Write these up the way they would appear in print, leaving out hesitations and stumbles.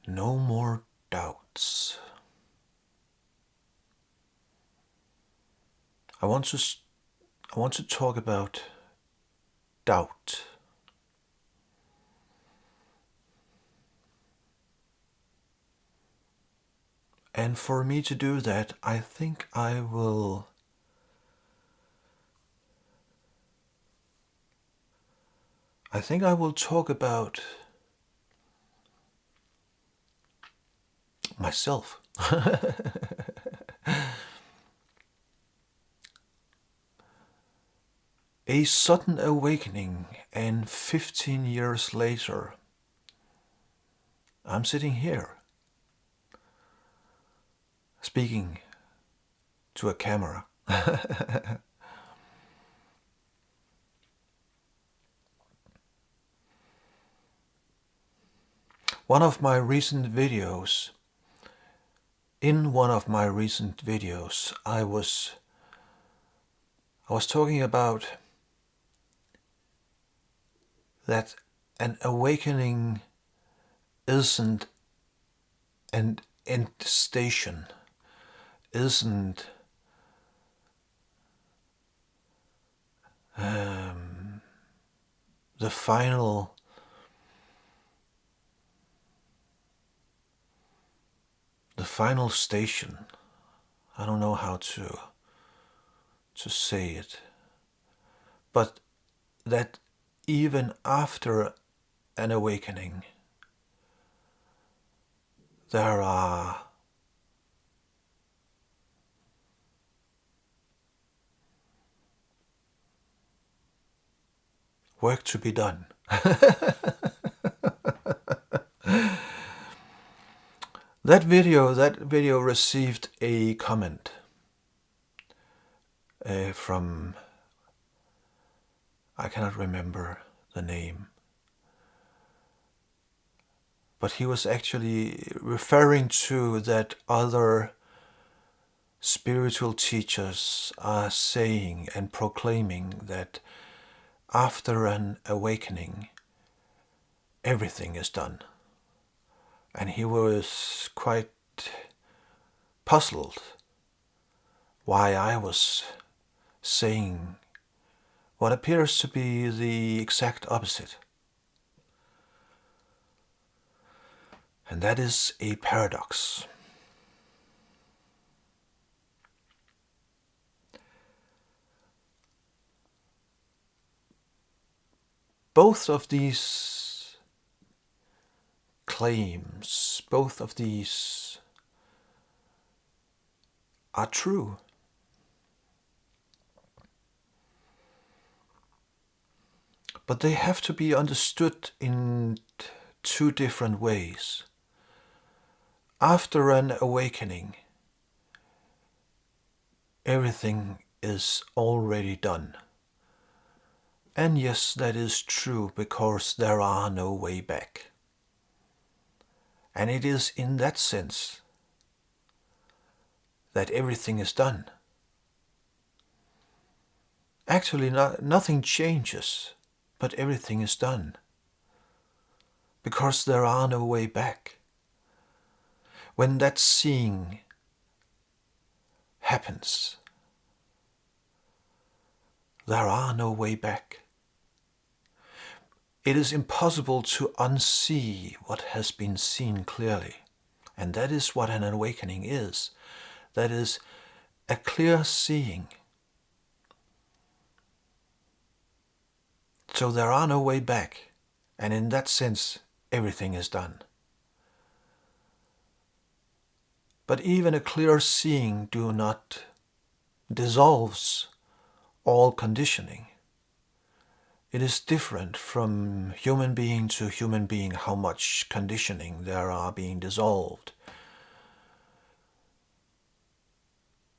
No more doubts. I want to talk about doubt. And for me to do that, I think I will talk about myself. A sudden awakening, and 15 years later, I'm sitting here speaking to a camera. One of my recent videos, in one of my recent videos, I was talking about that an awakening isn't an end station, isn't the final station. I don't know how to say it, but that even after an awakening, there are work to be done. That video received a comment from, I cannot remember the name, but he was actually referring to that other spiritual teachers are saying and proclaiming that after an awakening, everything is done. And he was quite puzzled why I was saying what appears to be the exact opposite. And that is a paradox. Both of these claims, both of these are true. But they have to be understood in two different ways. After an awakening, everything is already done. And yes, that is true, because there are no way back. And it is in that sense that everything is done. Actually, nothing changes, but everything is done. Because there are no way back. When that seeing happens, there are no way back. It is impossible to unsee what has been seen clearly. And that is what an awakening is. That is a clear seeing. So there are no way back. And in that sense, everything is done. But even a clear seeing do not dissolves all conditioning. It is different from human being to human being how much conditioning there are being dissolved.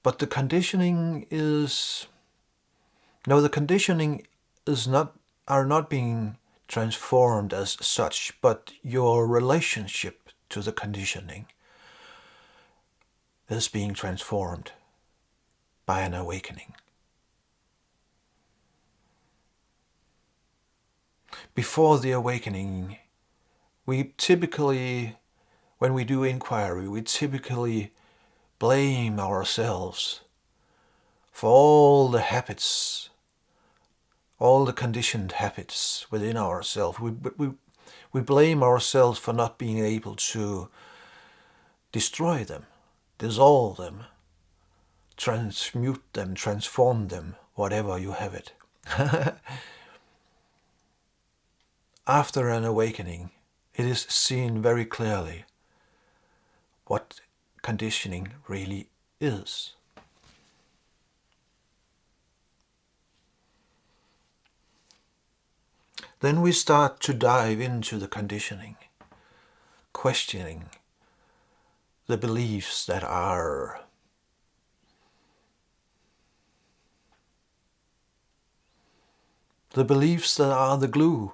But the conditioning is are not being transformed as such, but your relationship to the conditioning is being transformed by an awakening. Before the awakening, we typically, when we do inquiry, we typically blame ourselves for all the habits, all the conditioned habits within ourselves. We blame ourselves for not being able to destroy them, dissolve them, transmute them, transform them, whatever you have it. After an awakening, it is seen very clearly what conditioning really is. Then we start to dive into the conditioning, questioning the beliefs that are the glue,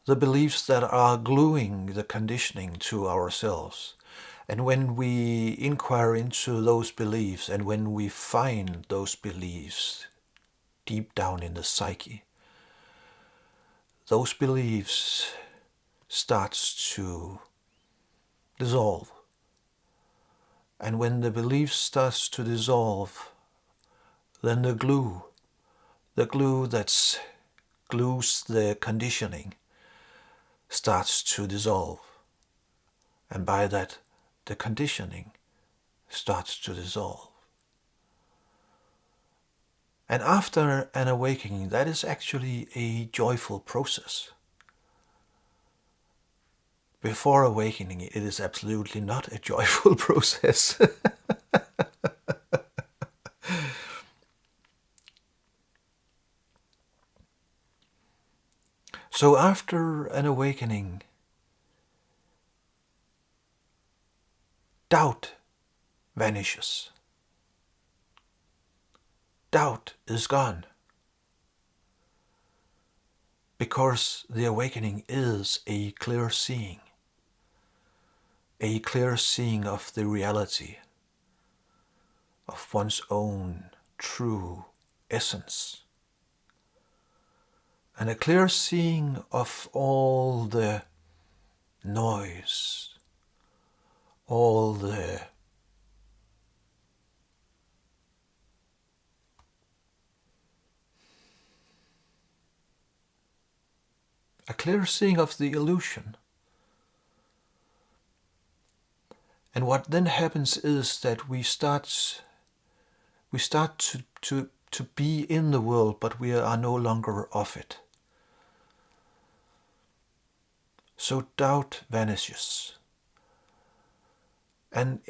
the beliefs that are gluing the conditioning to ourselves. And when we inquire into those beliefs, and when we find those beliefs deep down in the psyche, those beliefs starts to dissolve. And when the belief starts to dissolve, then the glue that glues the conditioning starts to dissolve. And by that, the conditioning starts to dissolve. And after an awakening, that is actually a joyful process. Before awakening, it is absolutely not a joyful process. So after an awakening, doubt vanishes. Doubt is gone. Because the awakening is a clear seeing of the reality of one's own true essence, and a clear seeing of all the noise, all the a clear seeing of the illusion. And what then happens is that we start to be in the world, but we are no longer of it. So doubt vanishes. And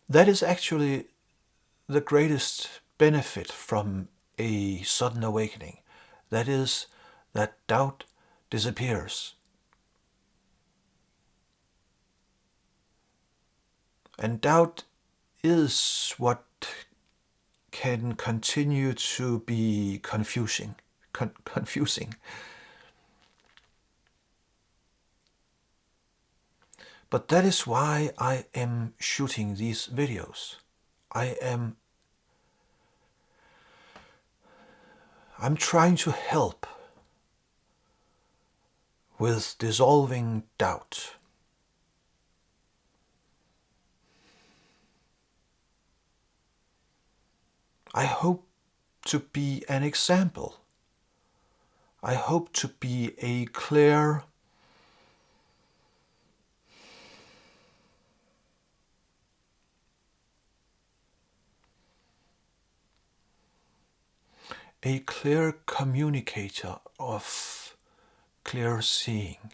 that is actually the greatest benefit from a sudden awakening. That is, that doubt disappears. And doubt is what can continue to be confusing. But that is why I am shooting these videos. I'm trying to help with dissolving doubt. I hope to be an example. I hope to be a clear communicator of clear seeing.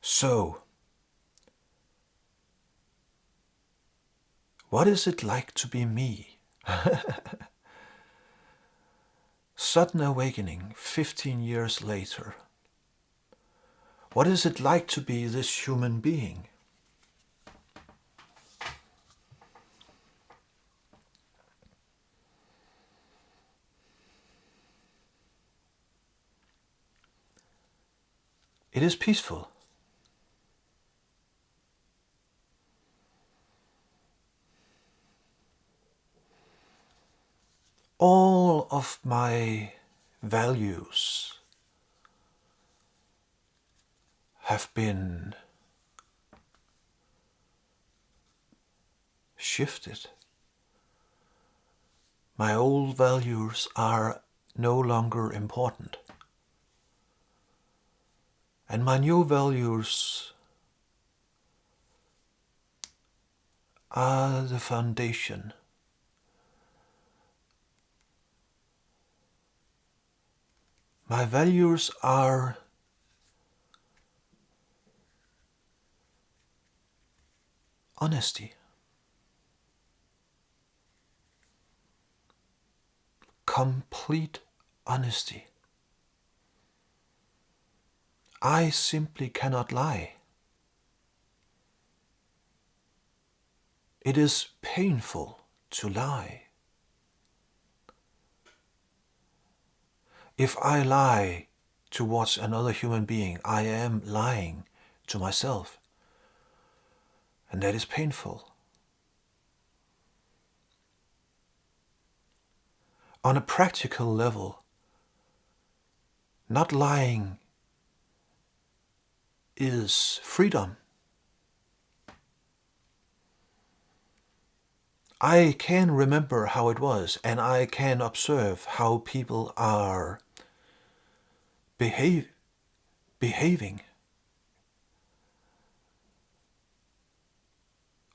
So, what is it like to be me? Sudden awakening 15 years later. What is it like to be this human being? It is peaceful. all of my values have been shifted. My old values are no longer important. And my new values are the foundation. My values are honesty, complete honesty. I simply cannot lie. It is painful to lie. If I lie towards another human being, I am lying to myself. And that is painful. On a practical level, not lying is freedom. I can remember how it was, and I can observe how people are behaving.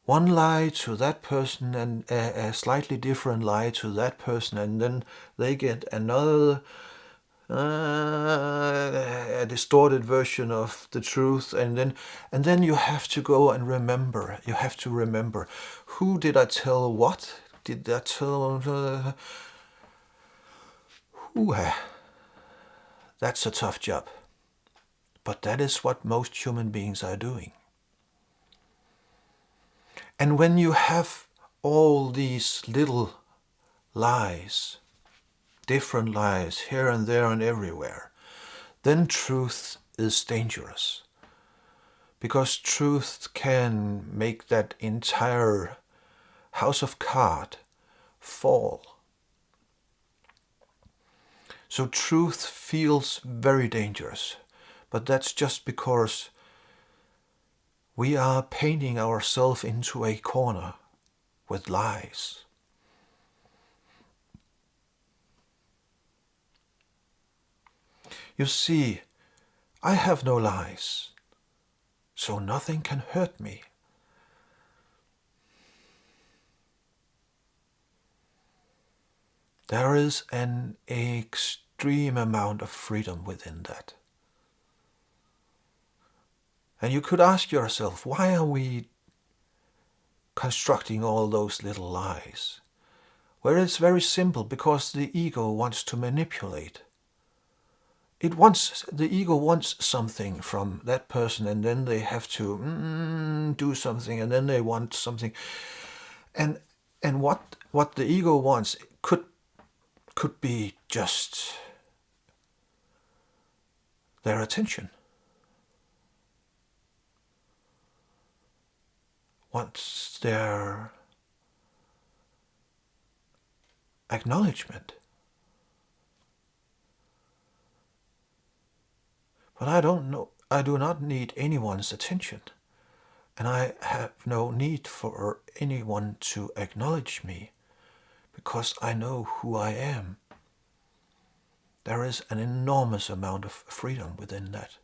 One lie to that person and a slightly different lie to that person, and then they get another a distorted version of the truth, and then you have to go and remember. You have to remember, who did I tell what? Did I tell who? That's a tough job. But that is what most human beings are doing. And when you have all these little lies, different lies here and there and everywhere, then truth is dangerous. Because truth can make that entire house of cards fall. So truth feels very dangerous. But that's just because we are painting ourselves into a corner with lies. You see, I have no lies, so nothing can hurt me. There is an extreme amount of freedom within that. And you could ask yourself, why are we constructing all those little lies? Well, it's very simple, because the ego wants to manipulate. The ego wants something from that person, and then they have to do something, and then they want something. And what the ego wants could be just their attention. Wants their acknowledgement. But I do not need anyone's attention. And I have no need for anyone to acknowledge me, because I know who I am. There is an enormous amount of freedom within that.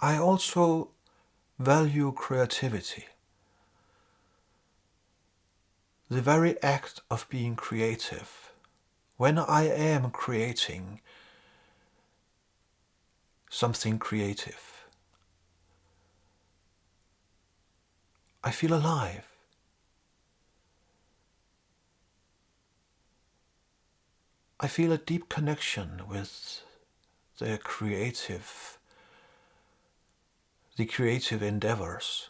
I also value creativity. The very act of being creative. When I am creating something creative, I feel alive. I feel a deep connection with the creative endeavors.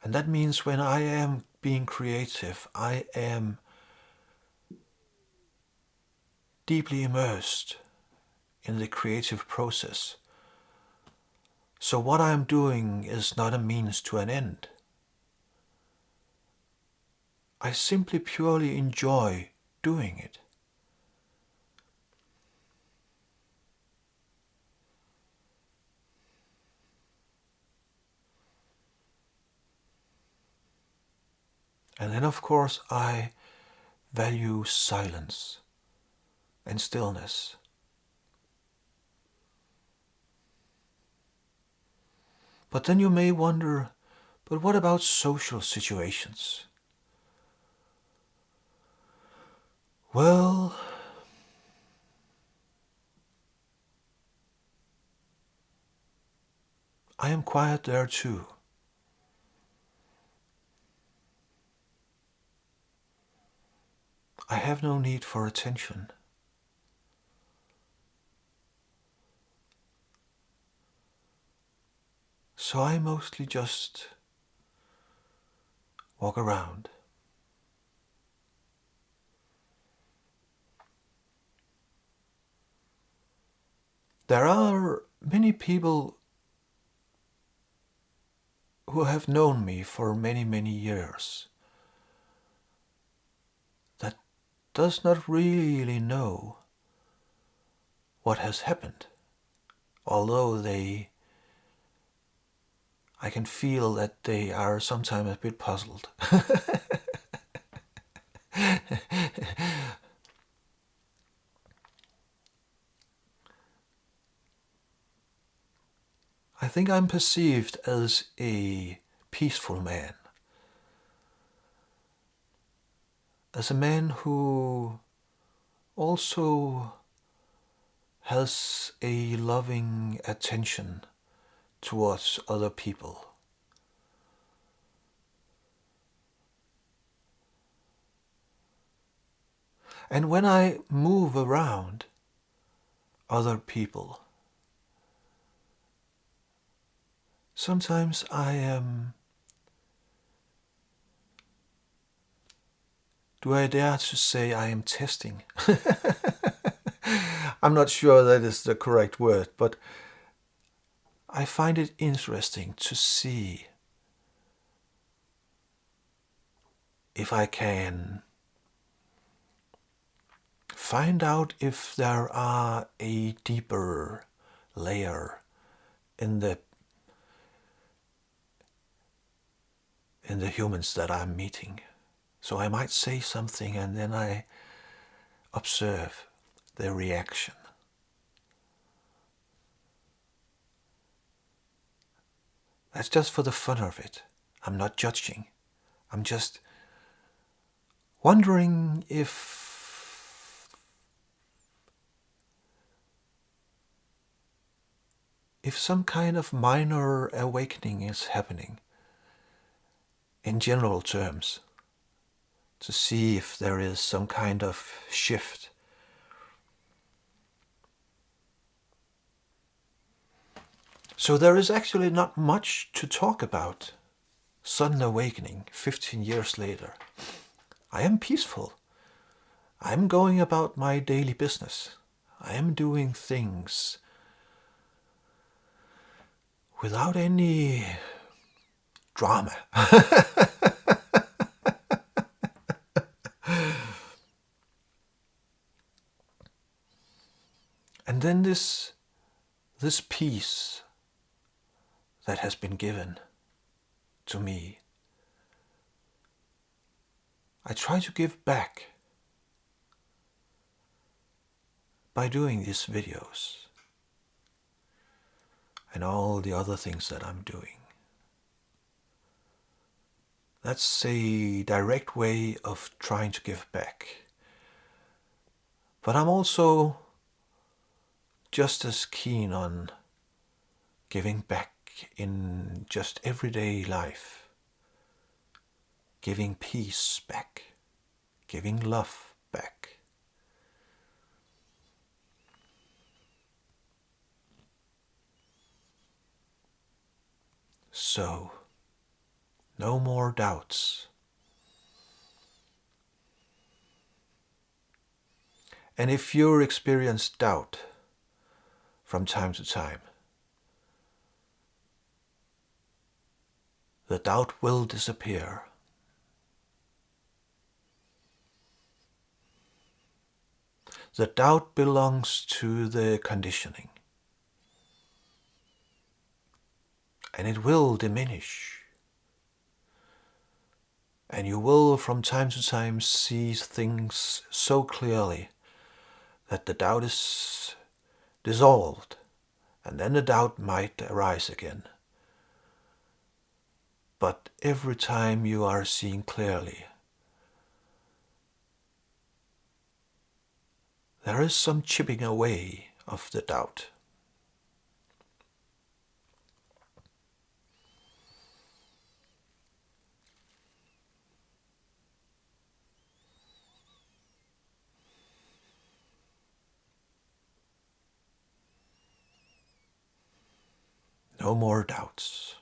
And that means when I am being creative, I am deeply immersed in the creative process. So what I am doing is not a means to an end. I simply purely enjoy doing it. And then, of course, I value silence and stillness. But then you may wonder, but what about social situations? Well, I am quiet there too. I have no need for attention. So I mostly just walk around. There are many people who have known me for many, many years that does not really know what has happened, although I can feel that they are sometimes a bit puzzled. I think I'm perceived as a peaceful man, as a man who also has a loving attention towards other people. And when I move around other people, sometimes I am, do I dare to say I am testing? I'm not sure that is the correct word, but I find it interesting to see if I can find out if there are a deeper layer in the humans that I'm meeting. So I might say something and then I observe their reaction. That's just for the fun of it. I'm not judging. I'm just wondering if some kind of minor awakening is happening in general terms, to see if there is some kind of shift. So there is actually not much to talk about. Sudden awakening 15 years later. I am peaceful. I am going about my daily business. I am doing things without any drama. And then this peace that has been given to me, I try to give back by doing these videos and all the other things that I'm doing. That's a direct way of trying to give back. But I'm also just as keen on giving back in just everyday life. Giving peace back. Giving love back. So, No more doubts. And if you experience doubt from time to time, the doubt will disappear. The doubt belongs to the conditioning, and it will diminish. And you will from time to time see things so clearly that the doubt is dissolved, and then the doubt might arise again. But every time you are seeing clearly, there is some chipping away of the doubt. No more doubts.